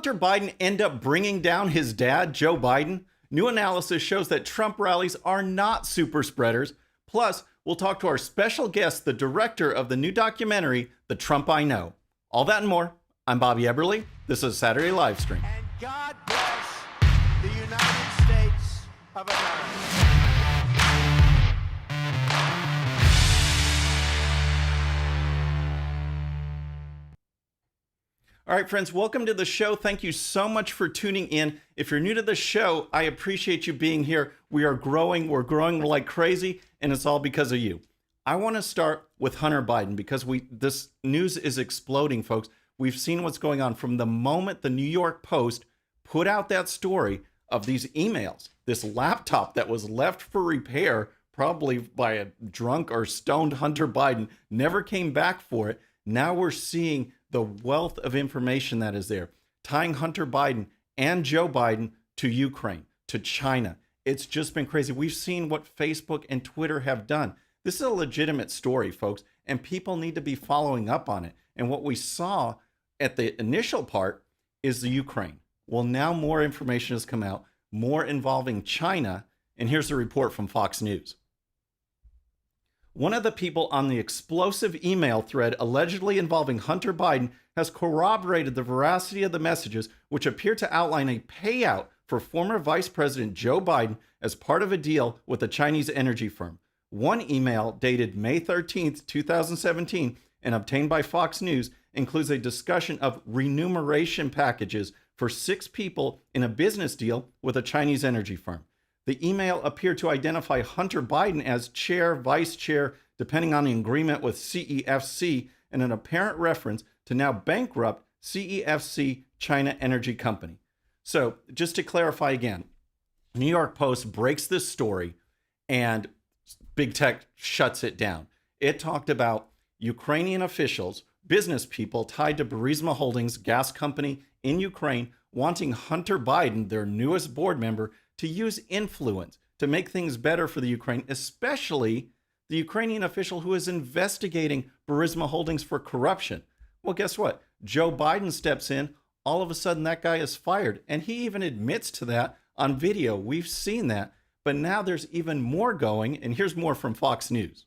Hunter Biden end up bringing down his dad, Joe Biden? New analysis shows that Trump rallies are not super spreaders. Plus, we'll talk to our special guest, the director of the new documentary, The Trump I Know. All that and more. I'm Bobby Eberle. This is a Saturday live stream. And God bless the United States of America. All right, friends, welcome to the show. Thank you so much for tuning in. If you're new to the show, I appreciate you being here. We are growing. We're growing like crazy, and it's all because of you. I want to start with Hunter Biden because this news is exploding, folks. We've seen what's going on from the moment the New York Post put out that story of these emails, this laptop that was left for repair, probably by a drunk or stoned Hunter Biden, never came back for it. Now we're seeing the wealth of information that is there, tying Hunter Biden and Joe Biden to Ukraine, to China. It's just been crazy. We've seen what Facebook and Twitter have done. This is a legitimate story, folks, and people need to be following up on it. And what we saw at the initial part is the Ukraine. Well, now more information has come out, more involving China. And here's the report from Fox News. One of the people on the explosive email thread allegedly involving Hunter Biden has corroborated the veracity of the messages, which appear to outline a payout for former Vice President Joe Biden as part of a deal with a Chinese energy firm. One email dated May 13th, 2017, and obtained by Fox News includes a discussion of remuneration packages for 6 people in a business deal with a Chinese energy firm. The email appeared to identify Hunter Biden as chair, vice chair, depending on the agreement with CEFC, and an apparent reference to now bankrupt CEFC China Energy Company. So just to clarify again, New York Post breaks this story and big tech shuts it down. It talked about Ukrainian officials, business people tied to Burisma Holdings gas company in Ukraine, wanting Hunter Biden, their newest board member, to use influence to make things better for the Ukraine, especially the Ukrainian official who is investigating Burisma Holdings for corruption. Well, guess what? Joe Biden steps in. All of a sudden, that guy is fired. And he even admits to that on video. We've seen that. But now there's even more going. And here's more from Fox News.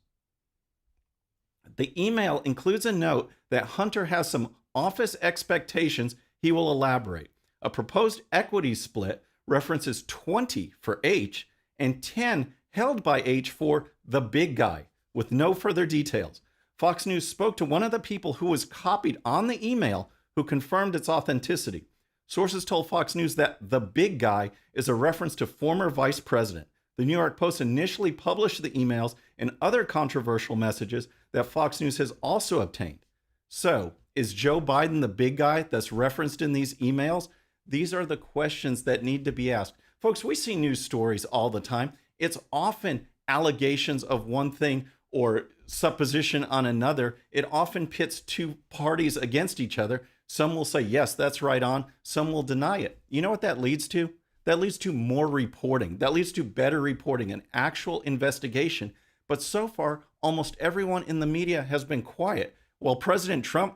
The email includes a note that Hunter has some office expectations he will elaborate. A proposed equity split references 20 for H and 10 held by H for the big guy, with no further details. Fox News spoke to one of the people who was copied on the email who confirmed its authenticity. Sources told Fox News that the big guy is a reference to former vice president. The New York Post initially published the emails and other controversial messages that Fox News has also obtained. So, is Joe Biden the big guy that's referenced in these emails? These are the questions that need to be asked. Folks, we see news stories all the time. It's often allegations of one thing or supposition on another. It often pits two parties against each other. Some will say, yes, that's right on. Some will deny it. You know what that leads to? That leads to more reporting. That leads to better reporting, an actual investigation. But so far, almost everyone in the media has been quiet. While President Trump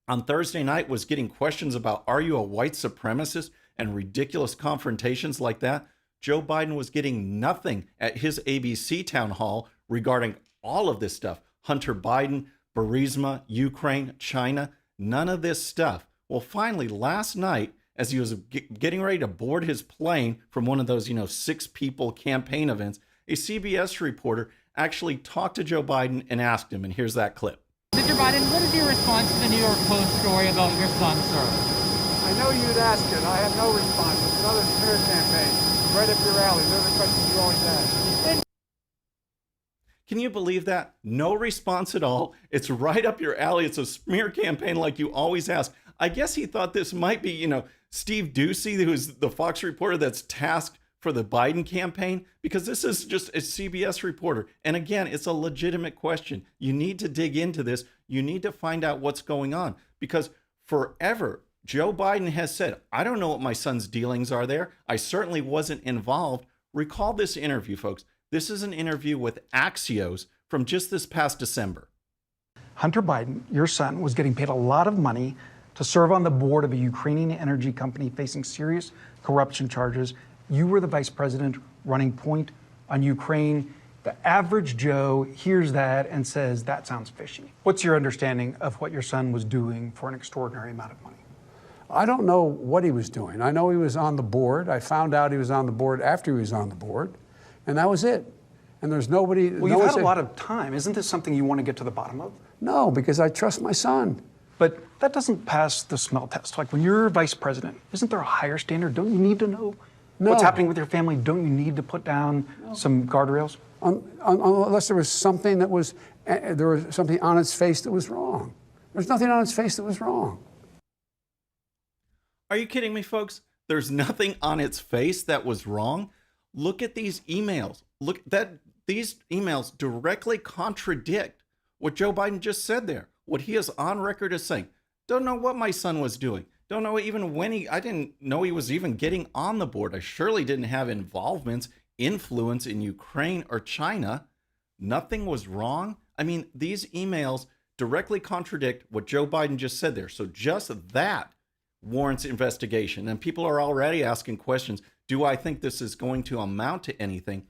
on Thursday night was getting questions about, are you a white supremacist, and ridiculous confrontations like that, Joe Biden was getting nothing at his ABC town hall regarding all of this stuff. Hunter Biden, Burisma, Ukraine, China, none of this stuff. Well, finally, last night, as he was getting ready to board his plane from one of those, 6 people campaign events, a CBS reporter actually talked to Joe Biden and asked him, and here's that clip. Mr. Biden, what is your response to the New York Post story about your son, sir? I know you'd ask it. I have no response. It's another smear campaign. Right up your alley. Those are the questions you always ask. Can you believe that? No response at all. It's right up your alley. It's a smear campaign like you always ask. I guess he thought this might be, Steve Doocy, who's the Fox reporter that's tasked for the Biden campaign, because this is just a CBS reporter. And again, it's a legitimate question. You need to dig into this. You need to find out what's going on, because forever, Joe Biden has said, I don't know what my son's dealings are there. I certainly wasn't involved. Recall this interview, folks. This is an interview with Axios from just this past December. Hunter Biden, your son, was getting paid a lot of money to serve on the board of a Ukrainian energy company facing serious corruption charges. You were the vice president running point on Ukraine. The average Joe hears that and says, that sounds fishy. What's your understanding of what your son was doing for an extraordinary amount of money? I don't know what he was doing. I know he was on the board. I found out he was on the board after he was on the board, and that was it. And there's nobody. Well, you've had a lot of time. Isn't this something you want to get to the bottom of? No, because I trust my son. But that doesn't pass the smell test. Like when you're vice president, isn't there a higher standard? Don't you need to know what's happening with your family? Don't you need to put down some guardrails? Unless there was something that was, there was something on its face that was wrong. There's nothing on its face that was wrong. Are you kidding me, folks? There's nothing on its face that was wrong. Look at these emails. These emails directly contradict what Joe Biden just said there. What he is on record as saying. Don't know what my son was doing. Don't know even when I didn't know he was even getting on the board. I surely didn't have involvements, influence in Ukraine or China. Nothing was wrong. I mean, these emails directly contradict what Joe Biden just said there. So just that warrants investigation. And people are already asking questions. Do I think this is going to amount to anything?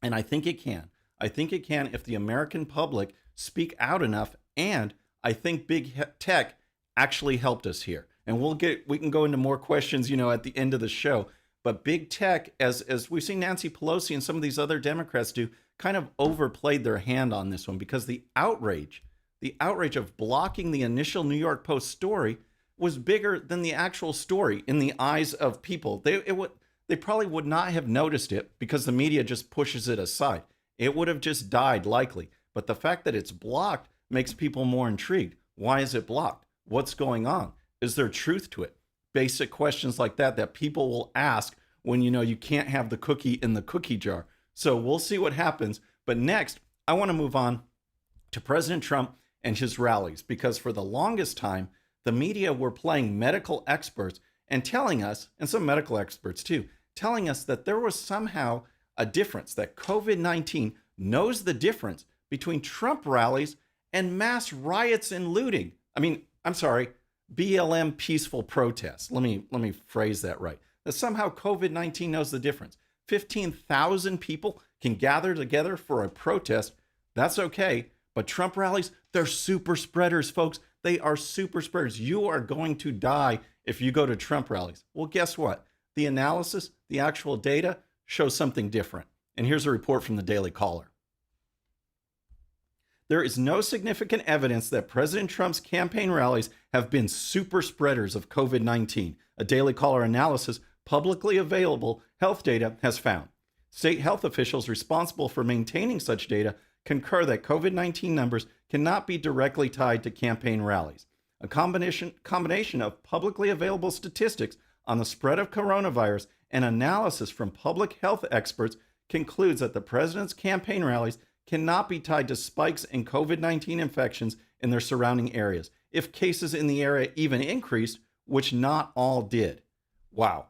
And I think it can. I think it can if the American public speak out enough. And I think big tech actually helped us here. And we can go into more questions, at the end of the show. But big tech, as we've seen Nancy Pelosi and some of these other Democrats do, kind of overplayed their hand on this one because the outrage of blocking the initial New York Post story was bigger than the actual story in the eyes of people. They probably would not have noticed it because the media just pushes it aside. It would have just died likely. But the fact that it's blocked makes people more intrigued. Why is it blocked? What's going on? Is there truth to it? Basic questions like that people will ask when you can't have the cookie in the cookie jar. So we'll see what happens. But next, I want to move on to President Trump and his rallies, because for the longest time, the media were playing medical experts and telling us, and some medical experts too, telling us that there was somehow a difference, that COVID-19 knows the difference between Trump rallies and mass riots and looting. BLM peaceful protests. Let me phrase that right. That somehow COVID-19 knows the difference. 15,000 people can gather together for a protest. That's okay. But Trump rallies, they're super spreaders, folks. They are super spreaders. You are going to die if you go to Trump rallies. Well, guess what? The analysis, the actual data shows something different. And here's a report from the Daily Caller. There is no significant evidence that President Trump's campaign rallies have been super spreaders of COVID-19. A Daily Caller analysis, publicly available health data, has found. State health officials responsible for maintaining such data concur that COVID-19 numbers cannot be directly tied to campaign rallies. A combination of publicly available statistics on the spread of coronavirus and analysis from public health experts concludes that the president's campaign rallies cannot be tied to spikes in COVID-19 infections in their surrounding areas, if cases in the area even increased, which not all did. Wow,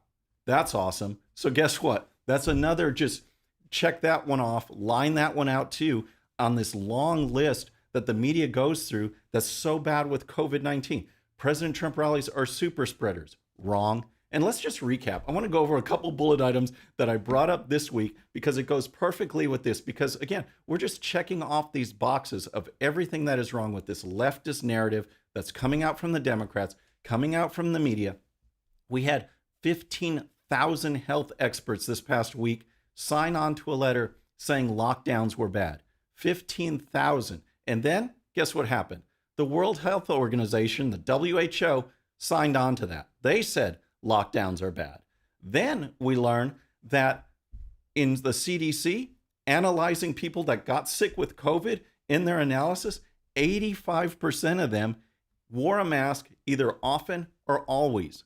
that's awesome. So guess what? That's another, just check that one off, line that one out too, on this long list that the media goes through that's so bad with COVID-19. President Trump rallies are super spreaders. Wrong. And let's just recap. I want to go over a couple bullet items that I brought up this week because it goes perfectly with this. Because again, we're just checking off these boxes of everything that is wrong with this leftist narrative that's coming out from the Democrats, coming out from the media. We had 15,000 health experts this past week sign on to a letter saying lockdowns were bad. 15,000. And then guess what happened? The World Health Organization, the WHO, signed on to that. They said lockdowns are bad. Then we learn that in the CDC, analyzing people that got sick with COVID, in their analysis, 85% of them wore a mask either often or always.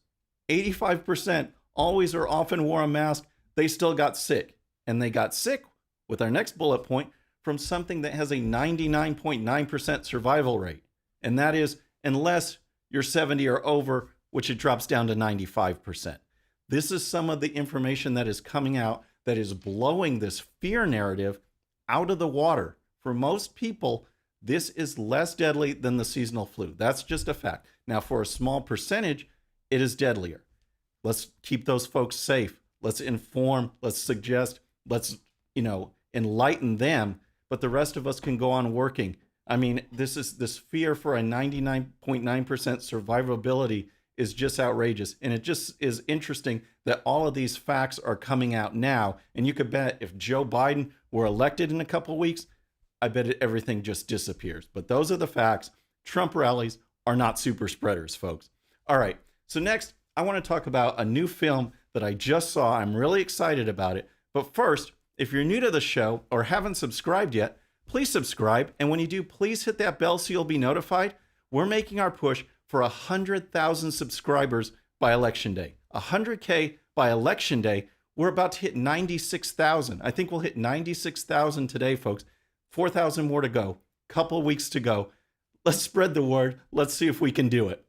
85% always or often wore a mask. They still got sick. And they got sick, with our next bullet point, from something that has a 99.9% survival rate. And that is, unless you're 70 or over, which it drops down to 95%. This is some of the information that is coming out that is blowing this fear narrative out of the water. For most people, This is less deadly than the seasonal flu. That's just a fact. Now, for a small percentage, it is deadlier. Let's keep those folks safe. Let's inform, let's suggest, let's, enlighten them, but the rest of us can go on working. I mean, this fear for a 99.9% survivability is just outrageous. And it just is interesting that all of these facts are coming out now. And you could bet if Joe Biden were elected in a couple of weeks, I bet everything just disappears. But those are the facts. Trump rallies are not super spreaders, folks. All right. So next, I want to talk about a new film that I just saw. I'm really excited about it. But first, if you're new to the show or haven't subscribed yet, please subscribe. And when you do, please hit that bell so you'll be notified. We're making our push for 100,000 subscribers by Election Day. 100K by Election Day. We're about to hit 96,000. I think we'll hit 96,000 today, folks. 4,000 more to go. Couple weeks to go. Let's spread the word. Let's see if we can do it.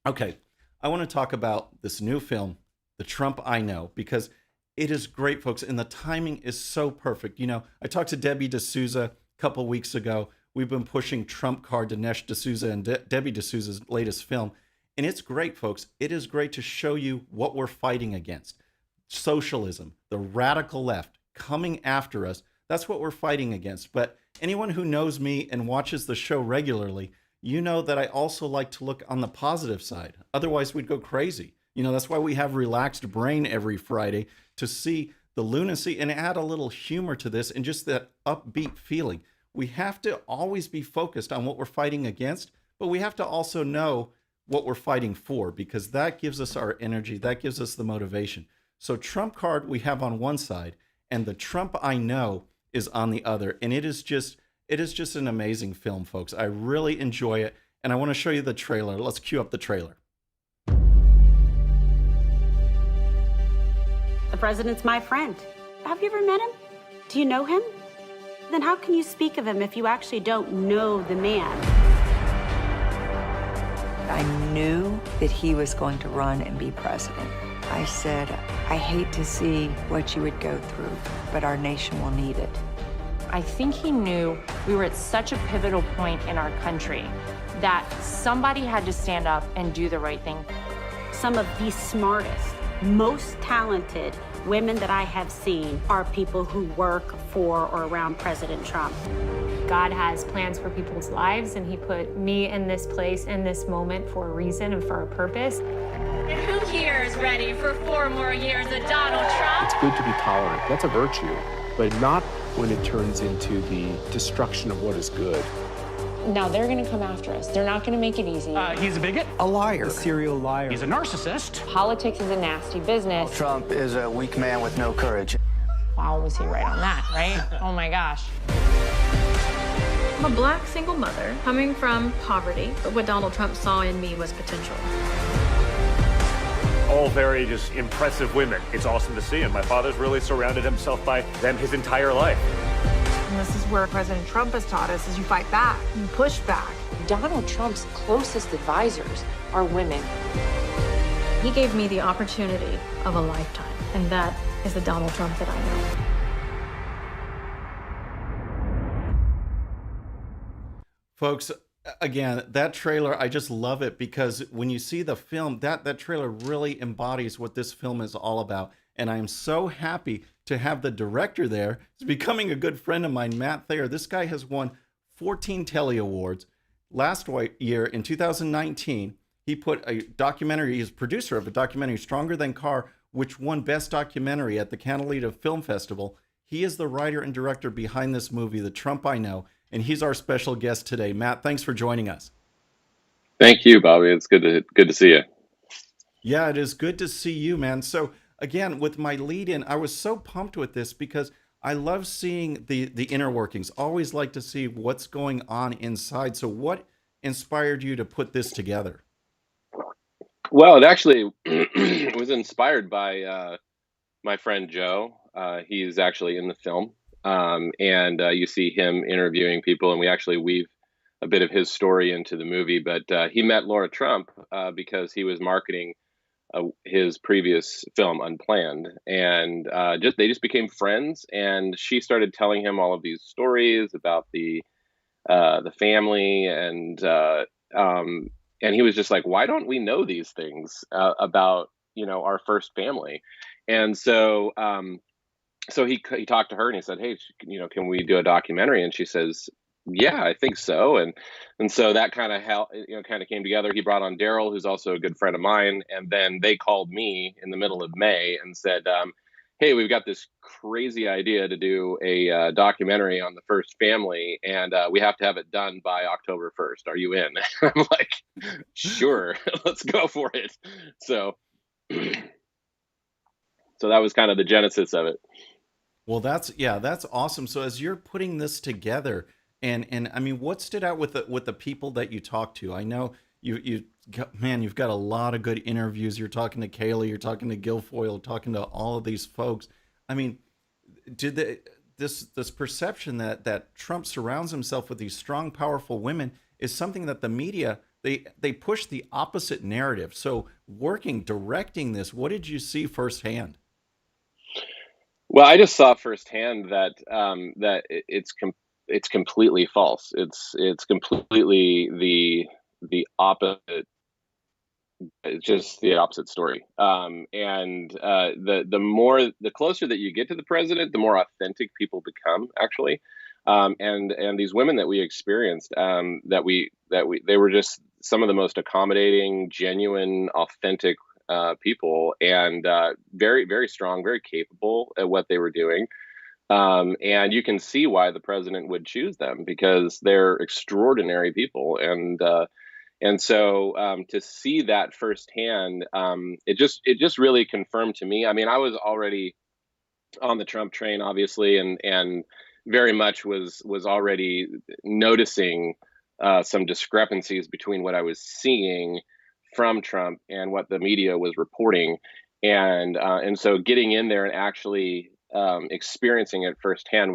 Okay, I want to talk about this new film, The Trump I Know, because it is great, folks, and the timing is so perfect. I talked to Debbie D'Souza a couple weeks ago. We've been pushing Trump card to Dinesh D'Souza and Debbie D'Souza's latest film. And it's great, folks. It is great to show you what we're fighting against. Socialism, the radical left coming after us. That's what we're fighting against. But anyone who knows me and watches the show regularly, you know that I also like to look on the positive side. Otherwise, we'd go crazy. That's why we have Relaxed Brain every Friday, to see the lunacy and add a little humor to this and just that upbeat feeling. We have to always be focused on what we're fighting against, but we have to also know what we're fighting for, because that gives us our energy, that gives us the motivation. So Trump card we have on one side, and The Trump I Know is on the other. And it is just an amazing film, folks. I really enjoy it, and I want to show you the trailer. Let's cue up the trailer. The president's my friend. Have you ever met him? Do you know him? Then how can you speak of him if you actually don't know the man? I knew that he was going to run and be president. I said, I hate to see what you would go through, but our nation will need it. I think he knew we were at such a pivotal point in our country that somebody had to stand up and do the right thing. Some of the smartest, most talented women that I have seen are people who work for or around President Trump. God has plans for people's lives, and he put me in this place, in this moment, for a reason and for a purpose. And who here is ready for 4 more years of Donald Trump? It's good to be tolerant. That's a virtue, but not when it turns into the destruction of what is good. Now they're gonna come after us. They're not gonna make it easy. He's a bigot. A liar. A serial liar. He's a narcissist. Politics is a nasty business. Well, Trump is a weak man with no courage. Wow, was he right on that, right? Oh my gosh. I'm a black single mother coming from poverty, but what Donald Trump saw in me was potential. All very just impressive women. It's awesome to see, and my father's really surrounded himself by them his entire life. And this is where President Trump has taught us, is you fight back, you push back. Donald Trump's closest advisors are women. He gave me the opportunity of a lifetime, and that is the Donald Trump that I know. Folks, again, that trailer, I just love it, because when you see the film, that trailer really embodies what this film is all about. And I am so happy to have the director there. He's becoming a good friend of mine, Matt Thayer. This guy has won 14 Telly Awards. Last year, in 2019, he put a documentary, he's producer of a documentary, Stronger Than Car, which won Best Documentary at the Catalina Film Festival. He is the writer and director behind this movie, The Trump I Know, and he's our special guest today. Matt, thanks for joining us. Thank you, Bobby. It's good to see you. Yeah, it is good to see you, man. So again, with my lead in, I was so pumped with this because I love seeing the inner workings. Always like to see what's going on inside. So what inspired you to put this together? Well, it actually was inspired by my friend Joe. He's actually in the film. And you see him interviewing people, and we actually weave a bit of his story into the movie. But he met Laura Trump because he was marketing his previous film, Unplanned, and they just became friends. And she started telling him all of these stories about the the family, and he was just like, why don't we know these things about our first family? And so he talked to her and he said, hey, can we do a documentary? And she says, yeah, I think so. And so that kind of kind of came together. He brought on Daryl, who's also a good friend of mine, and then they called me in the middle of May and said, hey, we've got this crazy idea to do a documentary on the first family, and we have to have it done by October 1st. Are you in? I'm like, sure, let's go for it. So that was kind of the genesis of it. Well, that's awesome. So as you're putting this together, and I mean, what stood out with the people that you talked to? I know you've got a lot of good interviews. You're talking to Kaylee, you're talking to Guilfoyle, talking to all of these folks. I mean, this perception that Trump surrounds himself with these strong, powerful women is something that the media they push the opposite narrative. So directing this, what did you see firsthand? Well, I just saw firsthand that it's completely false. It's completely the opposite. It's just the opposite story. The closer that you get to the president, the more authentic people become, actually. And these women that we experienced, they were just some of the most accommodating, genuine, authentic people, and very, very strong, very capable at what they were doing. And you can see why the president would choose them, because they're extraordinary people. And so to see that firsthand, it just really confirmed to me. I mean, I was already on the Trump train, obviously, and very much was already noticing some discrepancies between what I was seeing from Trump and what the media was reporting, and so getting in there and actually experiencing it firsthand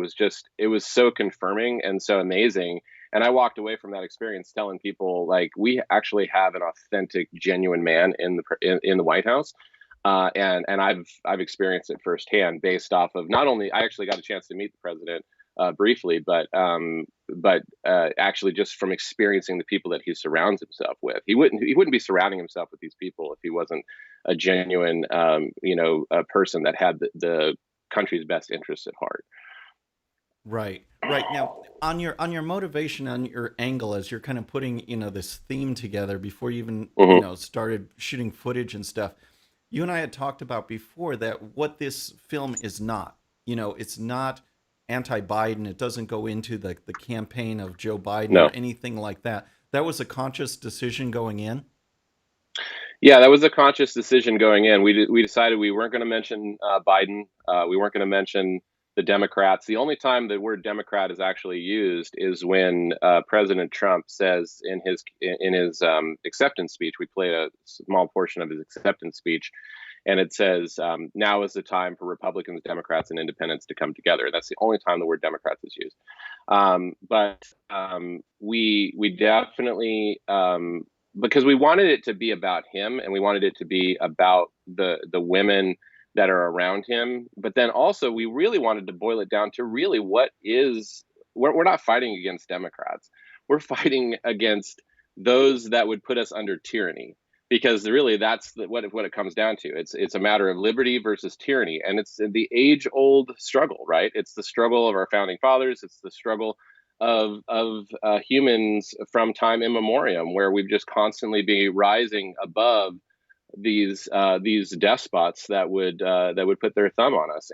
it was so confirming and so amazing. And I walked away from that experience telling people, like, we actually have an authentic, genuine man in the White House. And I've experienced it firsthand, based off of not only I actually got a chance to meet the president briefly, but actually just from experiencing the people that he surrounds himself with. He wouldn't be surrounding himself with these people if he wasn't a genuine a person that had the country's best interests at heart. Right. Now, on your motivation, on your angle, as you're kind of putting this theme together before you even started shooting footage and stuff, you and I had talked about before that what this film is not. It's not anti-Biden. It doesn't go into the campaign of Joe Biden or anything like that. That was a conscious decision going in. Yeah, that was a conscious decision going in. We decided we weren't going to mention Biden. We weren't going to mention the Democrats. The only time the word Democrat is actually used is when President Trump says in his acceptance speech. We played a small portion of his acceptance speech, and it says, "Now is the time for Republicans, Democrats, and Independents to come together." That's the only time the word Democrats is used. But we definitely, because we wanted it to be about him, and we wanted it to be about the women that are around him. But then also we really wanted to boil it down to really we're not fighting against Democrats. We're fighting against those that would put us under tyranny, because really that's what it comes down to. It's a matter of liberty versus tyranny. And it's the age old struggle, right? It's the struggle of our founding fathers. It's the struggle of humans from time immemorial, where we've just constantly been rising above these despots that would put their thumb on us.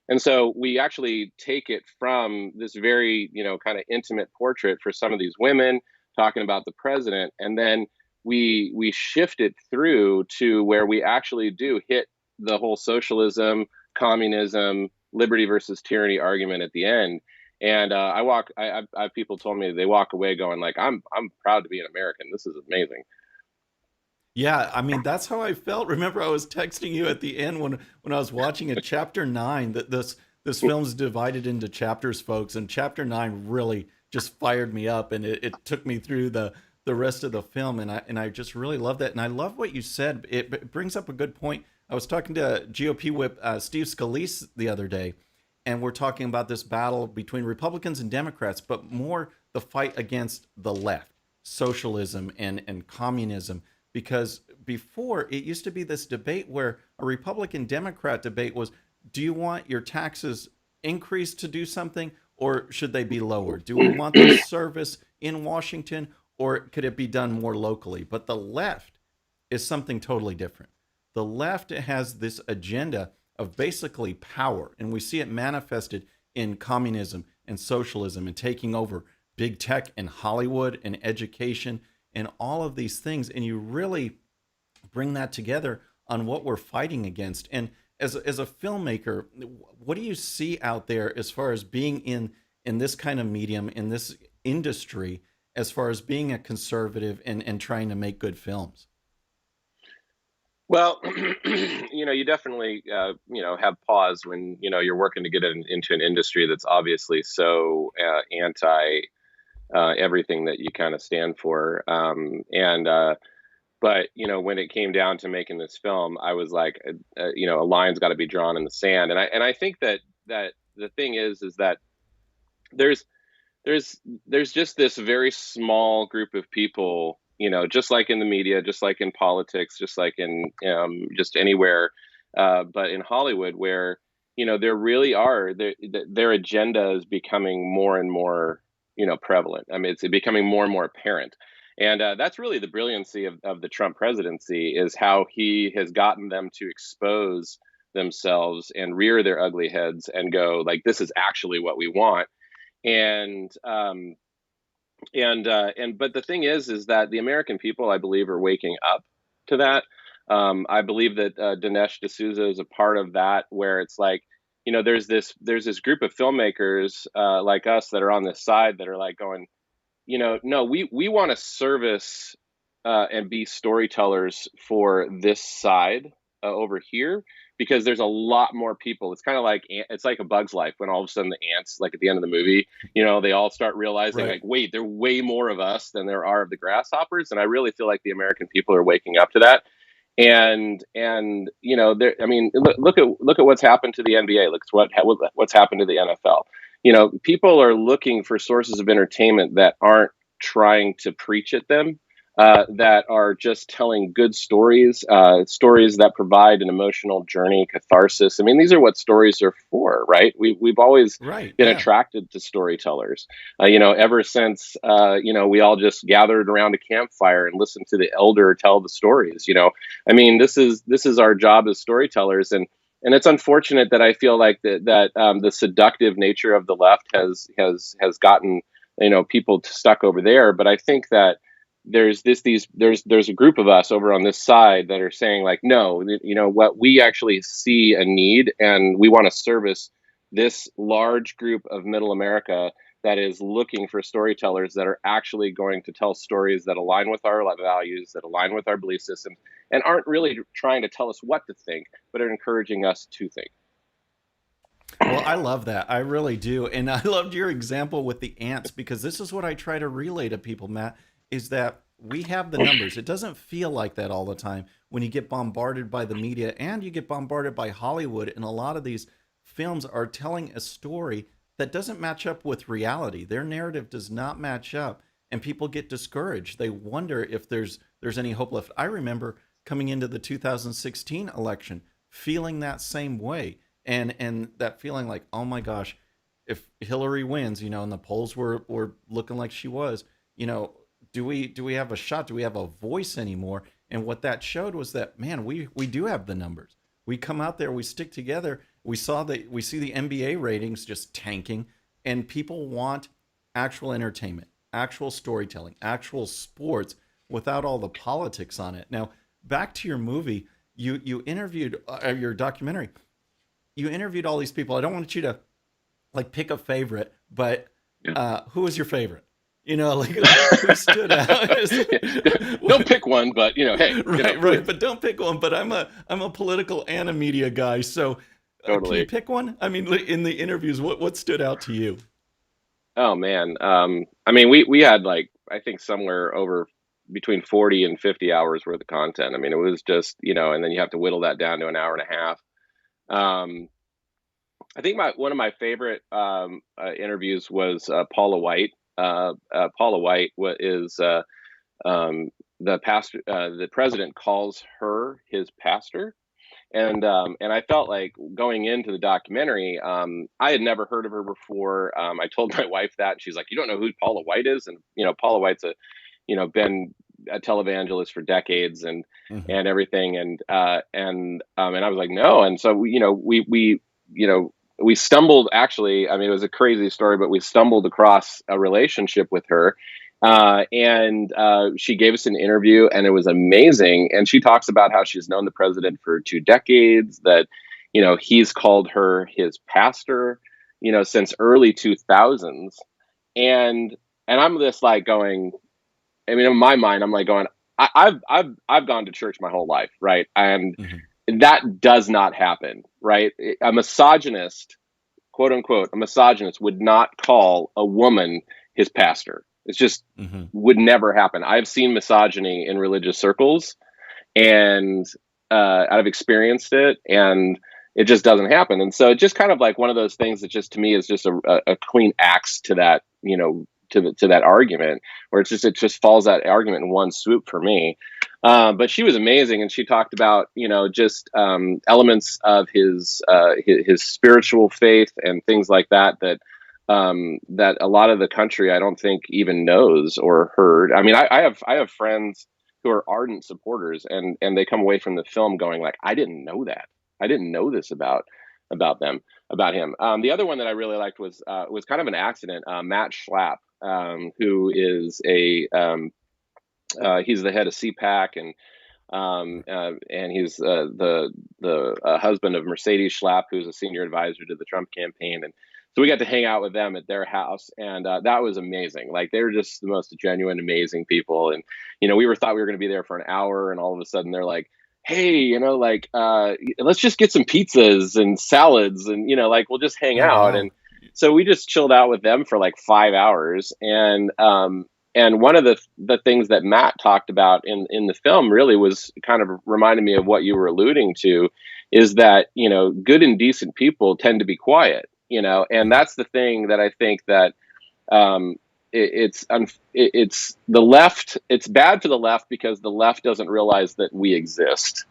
And so we actually take it from this very kind of intimate portrait for some of these women talking about the president, and then we shift it through to where we actually do hit the whole socialism, communism, liberty versus tyranny argument at the end. And I've people told me they walk away going like, I'm proud to be an American. This is amazing. Yeah, I mean, that's how I felt. Remember, I was texting you at the end when I was watching it. Chapter 9, that this film's divided into chapters, folks, and Chapter 9 really just fired me up, and it took me through the rest of the film, and I just really love that. And I love what you said. It brings up a good point. I was talking to GOP whip Steve Scalise the other day, and we're talking about this battle between Republicans and Democrats, but more the fight against the left, socialism and communism, because before it used to be this debate where a Republican Democrat debate was, do you want your taxes increased to do something, or should they be lowered? Do we want this service in Washington, or could it be done more locally? But the left is something totally different. The left has this agenda of basically power, and we see it manifested in communism and socialism and taking over big tech and Hollywood and education and all of these things. And you really bring that together on what we're fighting against. And as a filmmaker, what do you see out there as far as being in this kind of medium, in this industry, as far as being a conservative and trying to make good films? Well, you definitely, have pause when, you're working to get into an industry that's obviously so anti everything that you kind of stand for. But, when it came down to making this film, I was like, a line's got to be drawn in the sand. And I think that the thing is that there's just this very small group of people, just like in the media, just like in politics, just like in just anywhere, but in Hollywood, where there really are their agenda is becoming more and more prevalent. I mean, it's becoming more and more apparent, and that's really the brilliancy of the Trump presidency, is how he has gotten them to expose themselves and rear their ugly heads and go like, this is actually what we want. But the thing is that the American people, I believe, are waking up to that. I believe that Dinesh D'Souza is a part of that, where it's like, there's this group of filmmakers like us that are on this side that are like going, no, we want to service and be storytellers for this side over here, because there's a lot more people. It's kind of like, it's like A Bug's Life, when all of a sudden the ants, like at the end of the movie, they all start realizing, like, wait, there are way more of us than there are of the grasshoppers. And I really feel like the American people are waking up to that. And I mean, look at what's happened to the NBA. Look at what's happened to the NFL. People are looking for sources of entertainment that aren't trying to preach at them, that are just telling good stories, stories that provide an emotional journey, catharsis. I mean, these are what stories are for, right? We've always been attracted to storytellers, ever since, we all just gathered around a campfire and listened to the elder tell the stories. I mean, this is our job as storytellers. And it's unfortunate that I feel like that the seductive nature of the left has gotten, people stuck over there. But I think that there's a group of us over on this side that are saying like, no, what, we actually see a need, and we want to service this large group of middle America that is looking for storytellers that are actually going to tell stories that align with our values, that align with our belief system, and aren't really trying to tell us what to think, but are encouraging us to think. Well, I love that. I really do. And I loved your example with the ants, because this is what I try to relay to people, Matt, is that we have the numbers. It doesn't feel like that all the time when you get bombarded by the media and you get bombarded by Hollywood. And a lot of these films are telling a story that doesn't match up with reality. Their narrative does not match up, and people get discouraged. They wonder if there's any hope left. I remember coming into the 2016 election feeling that same way, and that feeling like, oh my gosh, if Hillary wins, and the polls were looking like she was, do we have a shot? Do we have a voice anymore? And what that showed was that, man, we do have the numbers. We come out there, we stick together. We see the NBA ratings just tanking, and people want actual entertainment, actual storytelling, actual sports without all the politics on it. Now, back to your movie, you interviewed your documentary. You interviewed all these people. I don't want you to like pick a favorite, but who was your favorite? Who stood out? Don't pick one, but hey, right. But don't pick one. But I'm a political and a media guy, so totally. Can you pick one? I mean, in the interviews, what stood out to you? Oh man, I mean, we had like, I think somewhere over between 40 and 50 hours worth of content. I mean, it was just, and then you have to whittle that down to an hour and a half. I think one of my favorite interviews was Paula White. Paula White is the pastor. The president calls her his pastor. And I felt like going into the documentary, I had never heard of her before. I told my wife that, and she's like, "You don't know who Paula White is?" And Paula White's been a televangelist for decades and everything. And I was like, "No." And so we stumbled. Actually, I mean, it was a crazy story, but we stumbled across a relationship with her. And she gave us an interview, and it was amazing. And she talks about how she's known the president for 2 decades, that, he's called her his pastor, since early 2000s. And I'm just like going, I mean, in my mind, I'm like going, I've gone to church my whole life, right? And that does not happen, right? A misogynist, quote unquote, a misogynist would not call a woman his pastor. It's just would never happen. I've seen misogyny in religious circles, and I've experienced it, and it just doesn't happen. And so it's just kind of like one of those things that just, to me, is just a clean axe to that, to that argument, where it just falls that argument in one swoop for me. But she was amazing, and she talked about just elements of his spiritual faith and things like that that a lot of the country, I don't think, even knows or heard. I mean, I have friends who are ardent supporters, and they come away from the film going like, I didn't know that. I didn't know this about him. The other one that I really liked was kind of an accident. Matt Schlapp, who is he's the head of CPAC, and he's the husband of Mercedes Schlapp, who's a senior advisor to the Trump campaign. And so we got to hang out with them at their house, and that was amazing. Like, they were just the most genuine, amazing people. And we thought we were going to be there for an hour, and all of a sudden they're like, "Hey, let's just get some pizzas and salads, and we'll just hang out." Wow. And so we just chilled out with them for like 5 hours. And one of the things that Matt talked about in the film really was kind of reminded me of what you were alluding to, is that good and decent people tend to be quiet. And that's the thing that I think that it's the left. It's bad for the left because the left doesn't realize that we exist,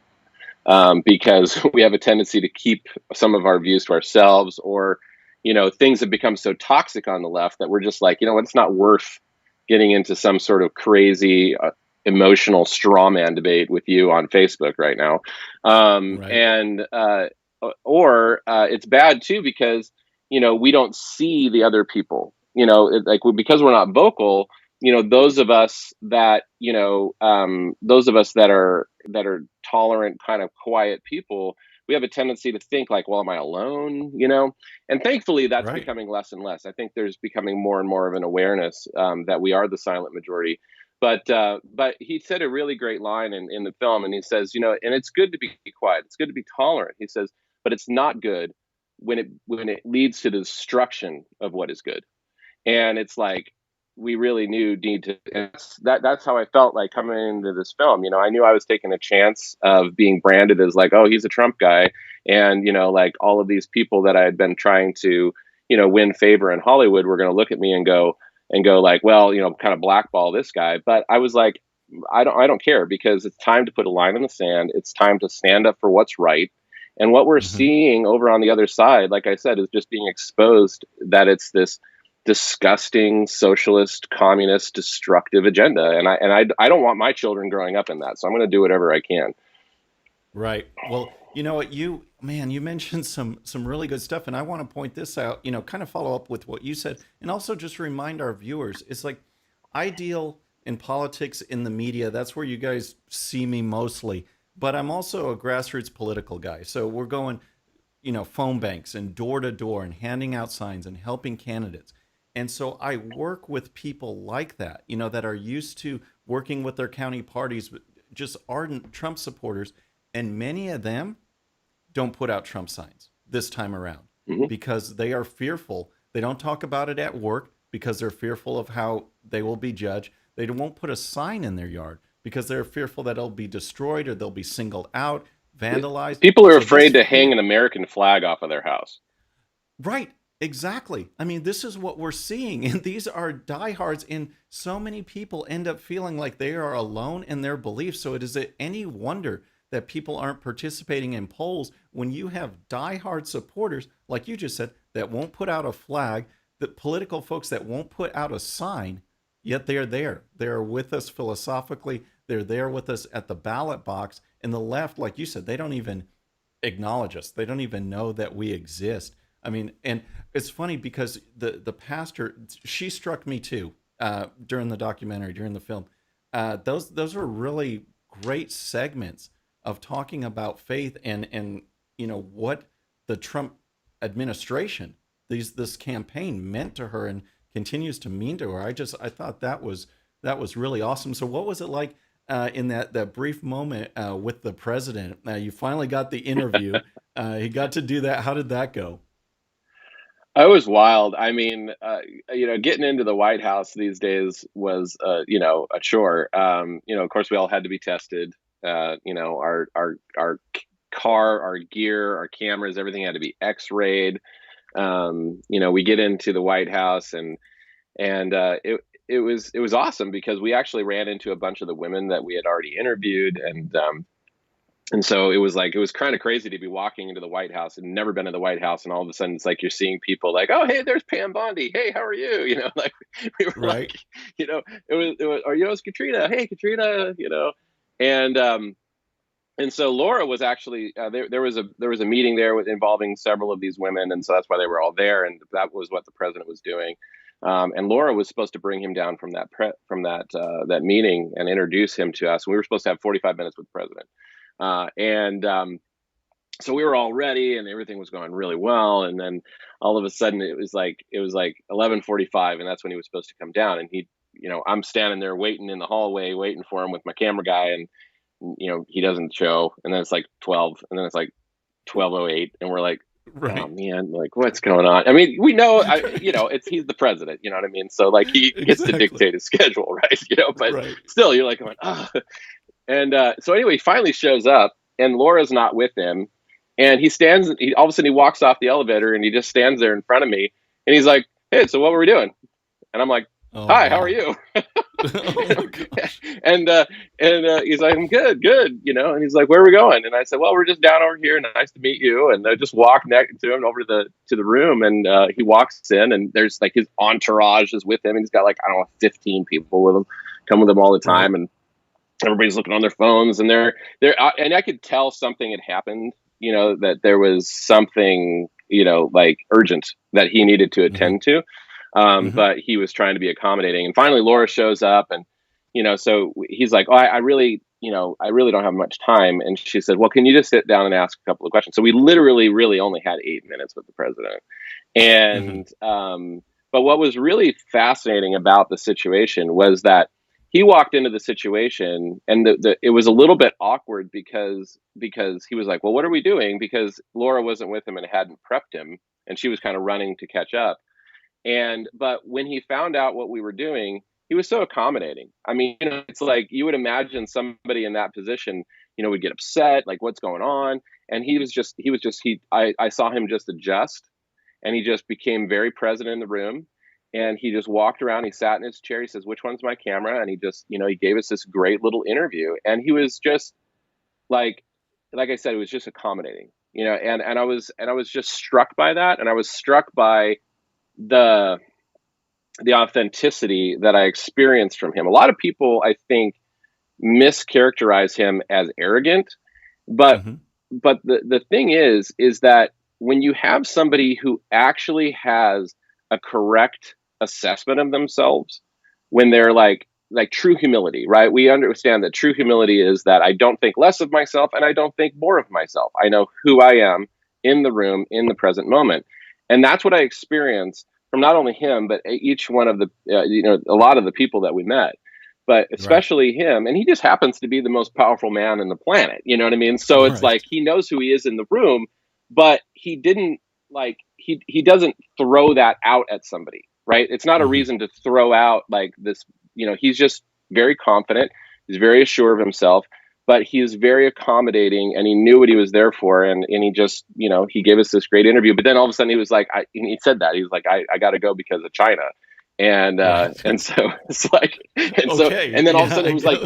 because we have a tendency to keep some of our views to ourselves, or things have become so toxic on the left that we're just like, it's not worth getting into some sort of crazy emotional straw man debate with you on Facebook right now. And it's bad too because we don't see the other people, because we're not vocal, those of us that are tolerant, kind of quiet people, we have a tendency to think like, well, am I alone? And thankfully that's becoming less and less. I think there's becoming more and more of an awareness that we are the silent majority. But he said a really great line in the film, and he says, and it's good to be quiet, it's good to be tolerant. He says, but it's not good when it leads to the destruction of what is good. And it's like, we really need to. That's how I felt like coming into this film. I knew I was taking a chance of being branded as like, oh, he's a Trump guy, and like all of these people that I had been trying to win favor in Hollywood were going to look at me and go like, well, kind of blackball this guy. But I was like, I don't care, because it's time to put a line in the sand. It's time to stand up for what's right. And what we're seeing over on the other side, like I said, is just being exposed that it's this disgusting socialist, communist, destructive agenda. And I don't want my children growing up in that. So I'm going to do whatever I can. Right. Well, you know what, you mentioned some really good stuff, and I want to point this out, kind of follow up with what you said, and also just remind our viewers, it's like, I deal in politics, in the media, that's where you guys see me mostly, but I'm also a grassroots political guy. So we're going, phone banks and door to door and handing out signs and helping candidates. And so I work with people like that, that are used to working with their county parties, just ardent Trump supporters. And many of them don't put out Trump signs this time around because they are fearful. They don't talk about it at work because they're fearful of how they will be judged. They won't put a sign in their yard because they're fearful that it'll be destroyed or they'll be singled out, vandalized. People are afraid to hang an American flag off of their house. Right. Exactly. I mean, this is what we're seeing, and these are diehards, and so many people end up feeling like they are alone in their beliefs. So it is any wonder that people aren't participating in polls when you have diehard supporters, like you just said, that won't put out a flag, the political folks that won't put out a sign, yet they're there. They're with us philosophically. They're there with us at the ballot box. And the left, like you said, they don't even acknowledge us. They don't even know that we exist. I mean, and it's funny because the pastor, she struck me too during the documentary, during the film. Those were really great segments of talking about faith and what the Trump administration, this campaign meant to her and continues to mean to her. I thought that was really awesome. So what was it like in that brief moment with the president? You finally got the interview. He got to do that. How did that go? It was wild. I mean, getting into the White House these days was, a chore. Of course, we all had to be tested. Our car, our gear, our cameras, everything had to be X-rayed. We get into the White House, and it was awesome because we actually ran into a bunch of the women that we had already interviewed, and so it was kind of crazy to be walking into the White House and never been to the White House. And all of a sudden it's like, you're seeing people like, oh, hey, there's Pam Bondi. Hey, how are you? Like we were right. it was, or, it's Katrina. Hey, Katrina, and so Laura was actually, there was a meeting there involving several of these women. And so that's why they were all there. And that was what the president was doing. And Laura was supposed to bring him down from that meeting and introduce him to us. We were supposed to have 45 minutes with the president. So we were all ready and everything was going really well. And then all of a sudden it was like 11:45, and that's when he was supposed to come down. And I'm standing there waiting in the hallway, waiting for him with my camera guy, and he doesn't show. And then it's like 12, and then it's like 12:08, and we're like, right. Oh man, like what's going on? I mean, we know, he's the president, you know what I mean? So like he gets to dictate his schedule, right? But right. Still you're like going, oh. And so anyway, he finally shows up, and Laura's not with him. And all of a sudden he walks off the elevator, and he just stands there in front of me. And he's like, hey, so what were we doing? And I'm like, hi, How are you? Oh, and he's like, I'm good. And he's like, where are we going? And I said, well, we're just down over here. Nice to meet you. And I just walk next to him over to the room. And he walks in, and there's like his entourage is with him. And he's got 15 people with him, come with him all the time. Right. And everybody's looking on their phones, and and I could tell something had happened, that there was something, urgent that he needed to attend to. But he was trying to be accommodating. And finally Laura shows up, and, so he's like, oh, I really don't have much time. And she said, well, can you just sit down and ask a couple of questions? So we literally really only had 8 minutes with the president. And, but what was really fascinating about the situation was that he walked into the situation, and it was a little bit awkward because he was like, well, what are we doing? Because Laura wasn't with him and hadn't prepped him, and she was kind of running to catch up. But when he found out what we were doing, he was so accommodating. I mean, it's like you would imagine somebody in that position, would get upset, like what's going on. And I saw him just adjust, and he just became very present in the room. And he just walked around, he sat in his chair, he says, which one's my camera? And he just, he gave us this great little interview. And he was just like I said, it was just accommodating, and I was just struck by that. And I was struck by the authenticity that I experienced from him. A lot of people, I think, mischaracterize him as arrogant, but the thing is that when you have somebody who actually has a correct assessment of themselves, when they're like true humility, right? We understand that true humility is that I don't think less of myself and I don't think more of myself. I know who I am in the room, in the present moment. And that's what I experienced from not only him, but each one of the, a lot of the people that we met, but especially him. And he just happens to be the most powerful man on the planet. You know what I mean? So it's like, he knows who he is in the room, but he didn't he doesn't throw that out at somebody, right? It's not a reason to throw out like this, he's just very confident. He's very assured of himself, but he is very accommodating, and he knew what he was there for, and he just, he gave us this great interview. But then all of a sudden he was like, and he said that he was like, I got to go because of China, and and so it's like, and then all of a sudden it was like,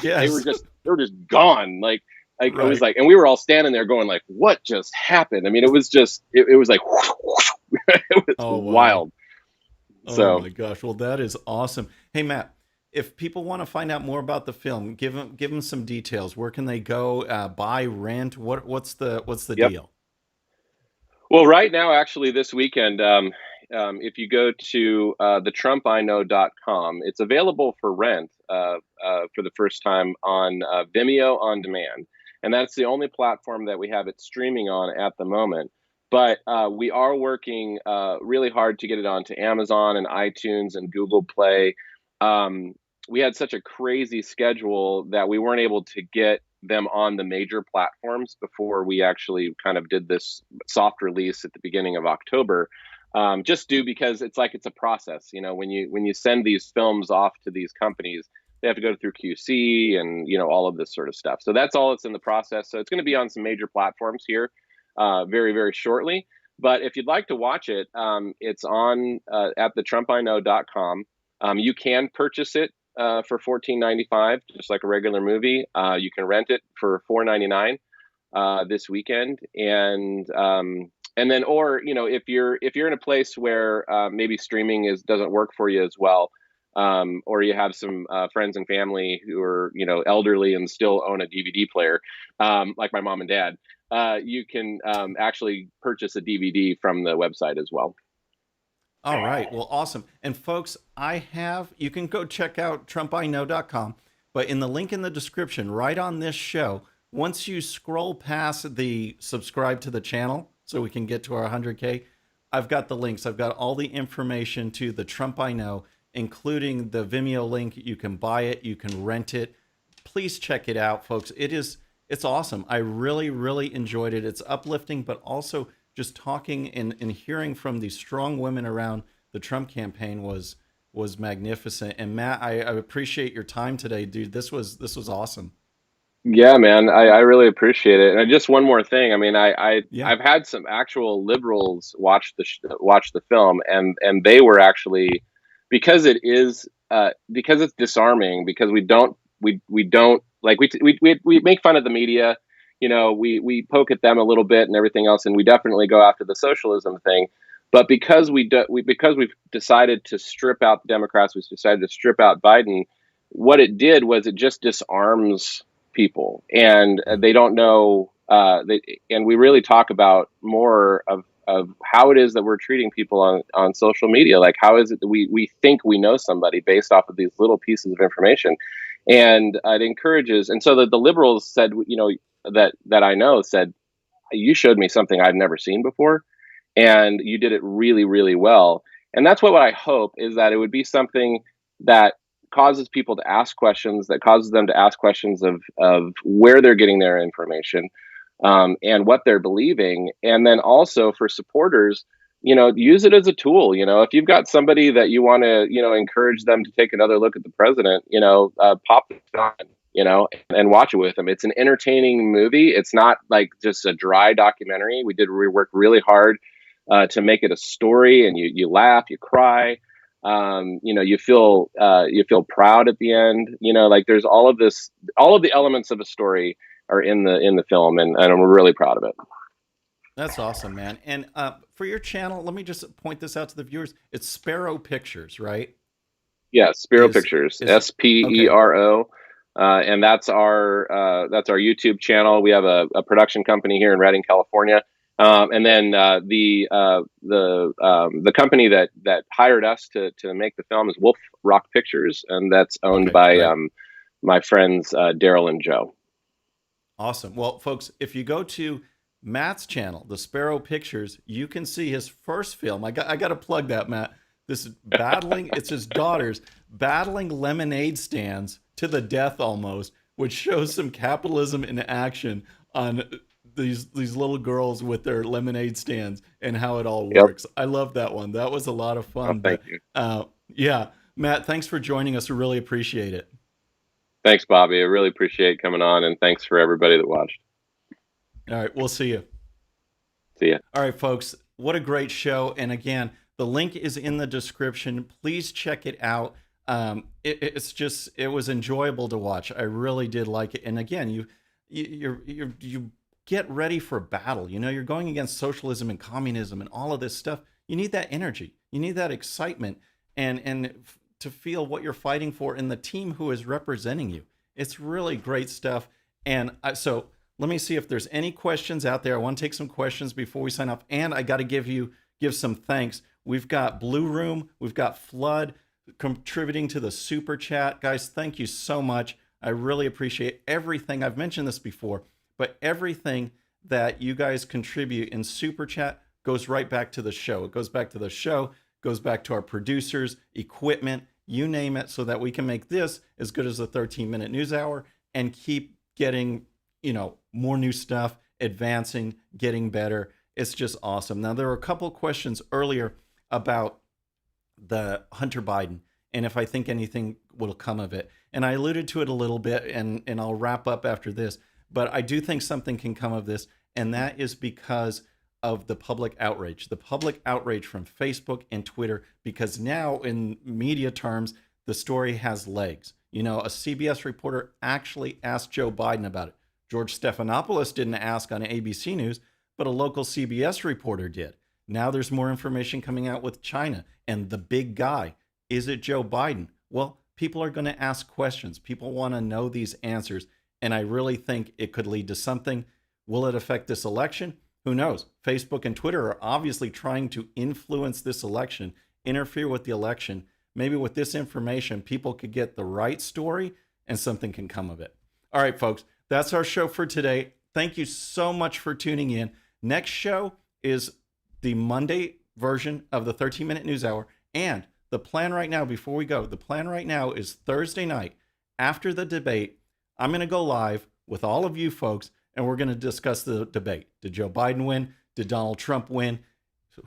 they were just gone, like it was like, and we were all standing there going like, what just happened? I mean, it was just, it was like, it was wild. Oh my gosh! Well, that is awesome. Hey, Matt, if people want to find out more about the film, give them some details. Where can they go? Buy, rent? What's the deal? Well, right now, actually, this weekend, if you go to thetrumpiknow.com, it's available for rent for the first time on Vimeo on demand, and that's the only platform that we have it streaming on at the moment. But we are working really hard to get it onto Amazon and iTunes and Google Play. We had such a crazy schedule that we weren't able to get them on the major platforms before we actually kind of did this soft release at the beginning of October. Just because it's a process. When you send these films off to these companies, they have to go through QC and all of this sort of stuff. So that's all that's in the process. So it's going to be on some major platforms here very, very shortly. But if you'd like to watch it, it's on at thetrumpiknow.com. You can purchase it for $14.95, just like a regular movie. You can rent it for $4.99 this weekend, and then, or if you're in a place where maybe streaming doesn't work for you as well, or you have some friends and family who are elderly and still own a DVD player, like my mom and dad. You can actually purchase a DVD from the website as well. All right. Well, awesome. And folks, you can go check out TrumpIKnow.com, but in the link in the description, right on this show, once you scroll past the subscribe to the channel so we can get to our 100K, I've got the links. I've got all the information to the Trump I Know, including the Vimeo link. You can buy it. You can rent it. Please check it out, folks. It's awesome. I really, really enjoyed it. It's uplifting, but also just talking and hearing from these strong women around the Trump campaign was magnificent. And Matt, I appreciate your time today, dude. This was awesome. Yeah, man, I really appreciate it. And just one more thing. I mean, I've had some actual liberals watch the film, and they were actually, because it's disarming, because we don't like, we make fun of the media. We poke at them a little bit and everything else, and we definitely go after the socialism thing. But because we've decided to strip out the Democrats, we've decided to strip out Biden. What it did was it just disarms people, and they don't know. And we really talk about more of how it is that we're treating people on social media. Like, how is it that we think we know somebody based off of these little pieces of information, and it encourages. And so the liberals said, that I know said, you showed me something I'd never seen before, and you did it really, really well. And that's what I hope, is that it would be something that causes people to ask questions, that causes them to ask questions of where they're getting their information, and what they're believing. And then also for supporters, use it as a tool. If you've got somebody that you want to, encourage them to take another look at the president, pop it on, and watch it with them. It's an entertaining movie. It's not like just a dry documentary. We worked really hard to make it a story, and you laugh, you cry, you feel proud at the end. Like, there's all of the elements of a story are in the film, and I'm really proud of it. That's awesome, man. And for your channel, let me just point this out to the viewers. It's Sparrow Pictures, right? Yeah, Sparrow Pictures, SPERO. Okay. And that's our YouTube channel. We have a production company here in Redding, California. And then the company that hired us to make the film is Wolf Rock Pictures, and that's owned by my friends Daryl and Joe. Awesome. Well, folks, if you go to Matt's channel, the Sparrow Pictures, you can see his first film. I got to plug that, Matt. This battling, it's his daughters battling lemonade stands to the death almost, which shows some capitalism in action on these little girls with their lemonade stands and how it all works. I love that one. That was a lot of fun. Thank you. Yeah, Matt, thanks for joining us. We really appreciate it. Thanks, Bobby. I really appreciate coming on, and thanks for everybody that watched. All right, we'll see you. See ya. All right, folks, what a great show. And again, the link is in the description. Please check it out. It was enjoyable to watch. I really did like it. And again, you get ready for battle. You know, you're going against socialism and communism and all of this stuff. You need that energy. You need that excitement and to feel what you're fighting for in the team who is representing you. It's really great stuff. And so let me see if there's any questions out there. I want to take some questions before we sign off. And I got to give some thanks. We've got Blue Room. We've got Flood contributing to the super chat. Guys, thank you so much. I really appreciate everything. I've mentioned this before, but everything that you guys contribute in super chat goes right back to the show. It goes back to the show, goes back to our producers, equipment, you name it, so that we can make this as good as the 13-minute news hour and keep getting, more new stuff, advancing, getting better. It's just awesome. Now, there were a couple questions earlier about the Hunter Biden and if I think anything will come of it. And I alluded to it a little bit, and I'll wrap up after this. But I do think something can come of this, and that is because of the public outrage from Facebook and Twitter, because now in media terms, the story has legs. A CBS reporter actually asked Joe Biden about it. George Stephanopoulos didn't ask on ABC News, but a local CBS reporter did. Now there's more information coming out with China and the big guy. Is it Joe Biden? Well, people are going to ask questions. People want to know these answers. And I really think it could lead to something. Will it affect this election? Who knows? Facebook and Twitter are obviously trying to influence this election, interfere with the election. Maybe with this information, people could get the right story and something can come of it. All right, folks, that's our show for today. Thank you so much for tuning in. Next show is the Monday version of the 13-minute news hour. And the plan right now, before we go, the plan right now is Thursday night after the debate. I'm going to go live with all of you folks, and we're going to discuss the debate. Did Joe Biden win? Did Donald Trump win?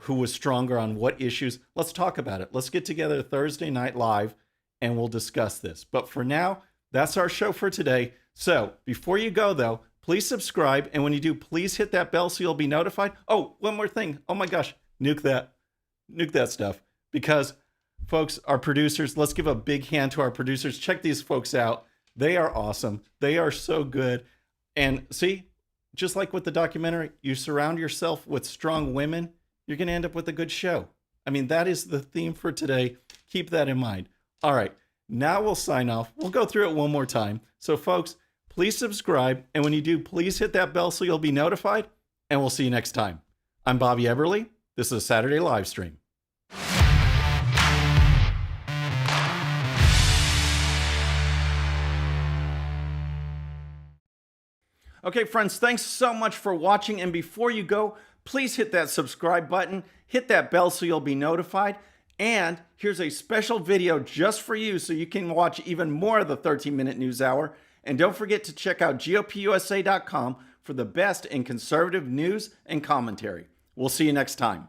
Who was stronger on what issues? Let's talk about it. Let's get together Thursday night live, and we'll discuss this. But for now, that's our show for today. So before you go, though, please subscribe. And when you do, please hit that bell so you'll be notified. Oh, one more thing. Oh, my gosh. Nuke that stuff. Because, folks, our producers, let's give a big hand to our producers. Check these folks out. They are awesome. They are so good. And see, just like with the documentary, you surround yourself with strong women, you're going to end up with a good show. I mean, that is the theme for today. Keep that in mind. All right, now we'll sign off. We'll go through it one more time. So, folks, please subscribe. And when you do, please hit that bell so you'll be notified. And we'll see you next time. I'm Bobby Eberle. This is a Saturday live stream. Okay, friends, thanks so much for watching. And before you go, please hit that subscribe button, hit that bell so you'll be notified. And here's a special video just for you so you can watch even more of the 13-minute news hour. And don't forget to check out GOPUSA.com for the best in conservative news and commentary. We'll see you next time.